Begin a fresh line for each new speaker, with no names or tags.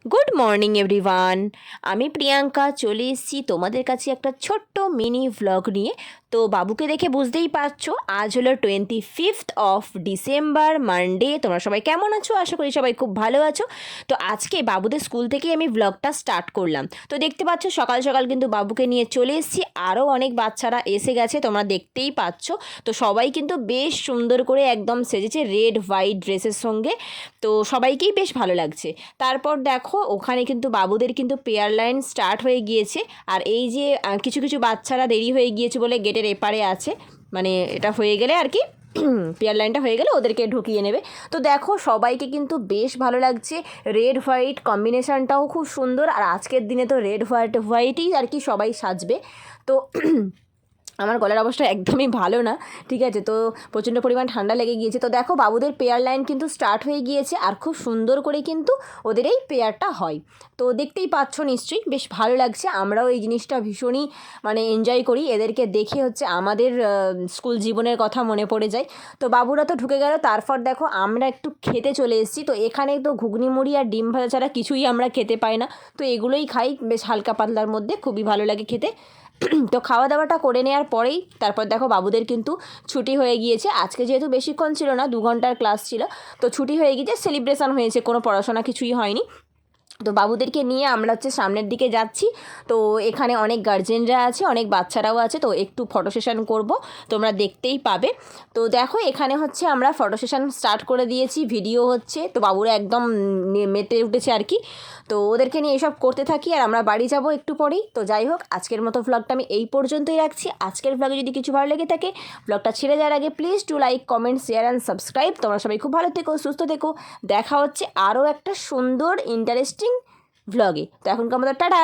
Good morning everyone. আমি প্রিয়াঙ্কা চলে এসেছি তোমাদের কাছে একটা ছোট্ট মিনি ভ্লগ নিয়ে। তো বাবুকে দেখে বুঝতেই পারছো আজ হলো 25th ডিসেম্বর, মানডে। তোমরা সবাই কেমন আছো? আশা করি সবাই খুব ভালো আছো। তো আজকে বাবুদের স্কুল থেকেই আমি ভ্লগটা স্টার্ট করলাম। তো দেখতে পাচ্ছ সকাল সকাল কিন্তু বাবুকে নিয়ে চলে এসেছি। আরও অনেক বাচ্চারা এসে গেছে, তোমরা দেখতেই পাচ্ছ। তো সবাই কিন্তু বেশ সুন্দর করে একদম সেজেছে রেড হোয়াইট ড্রেসের সঙ্গে। তো সবাইকেই বেশ ভালো লাগছে। তারপর দেখো ওখানে কিন্তু বাবুদের কিন্তু পেয়ার লাইন স্টার্ট হয়ে গিয়েছে। আর এই যে কিছু কিছু বাচ্চারা দেরি হয়ে গিয়েছে বলে গেটের এপারে আছে, মানে এটা হয়ে গেলে আর কি পেয়ার লাইনটা হয়ে গেলে ওদেরকে ঢুকিয়ে নেবে। তো দেখো সবাইকে কিন্তু বেশ ভালো লাগছে। রেড হোয়াইট কম্বিনেশানটাও খুব সুন্দর। আর আজকের দিনে তো রেড হোয়াইটই আর কি সবাই সাজবে। তো আমার গলার অবস্থা একদমই ভালো না, ঠিক আছে? তো প্রচণ্ড পরিমাণ ঠান্ডা লেগে গিয়েছে। তো দেখো বাবুদের পেয়ার লাইন কিন্তু স্টার্ট হয়ে গিয়েছে, আর খুব সুন্দর করে কিন্তু ওদের এই পেয়ারটা হয়। তো দেখতেই পাচ্ছ নিশ্চয়ই, বেশ ভালো লাগছে। আমরাও এই জিনিসটা ভীষণই মানে এনজয় করি। এদেরকে দেখে হচ্ছে আমাদের স্কুল জীবনের কথা মনে পড়ে যায়। তো বাবুরা তো ঢুকে গেল, তারপর দেখো আমরা একটু খেতে চলে এসেছি। তো এখানে তো ঘুগনি মুড়ি আর ডিম ভাজা ছাড়া কিছুই আমরা খেতে পাই না। তো এগুলোই খাই বেশ হালকা পাতলার মধ্যে, খুবই ভালো লাগে খেতে। তো খাওয়া দাওয়াটা করে নেওয়ার পরেই তারপর দেখো বাবুদের কিন্তু ছুটি হয়ে গিয়েছে। আজকে যেহেতু বেশিক্ষণ ছিল না, 2 ঘন্টার ক্লাস ছিল, তো ছুটি হয়ে গিয়েছে, সেলিব্রেশন হয়েছে, কোনো পড়াশোনা কিছুই হয়নি। তো বাবুদেরকে নিয়ে আমরা হচ্ছে সামনের দিকে যাচ্ছি। তো এখানে অনেক গার্জেনরা আছে, অনেক বাচ্চারাও আছে। তো একটু ফটো সেশন করবো, তোমরা দেখতেই পাবে। তো দেখো এখানে হচ্ছে আমরা ফটো সেশন স্টার্ট করে দিয়েছি, ভিডিও হচ্ছে। তো বাবুরা একদম মেতে উঠেছে আর কি। তো ওদেরকে নিয়ে এসব করতে থাকি, আর আমরা বাড়ি যাব একটু পরেই। তো যাই হোক, আজকের মতো ভ্লগটা আমি এই পর্যন্তই রাখছি। আজকের ভ্লগে যদি কিছু ভালো লেগে থাকে, ভ্লগটা ছেড়ে যাওয়ার আগে please to like, comment, share and subscribe. তোমরা সবাই খুব ভালো থেকো, সুস্থ থেকো। দেখা হচ্ছে আরও একটা সুন্দর ইন্টারেস্টিং ভ্লগে। তো এখনকার মতো টাটা।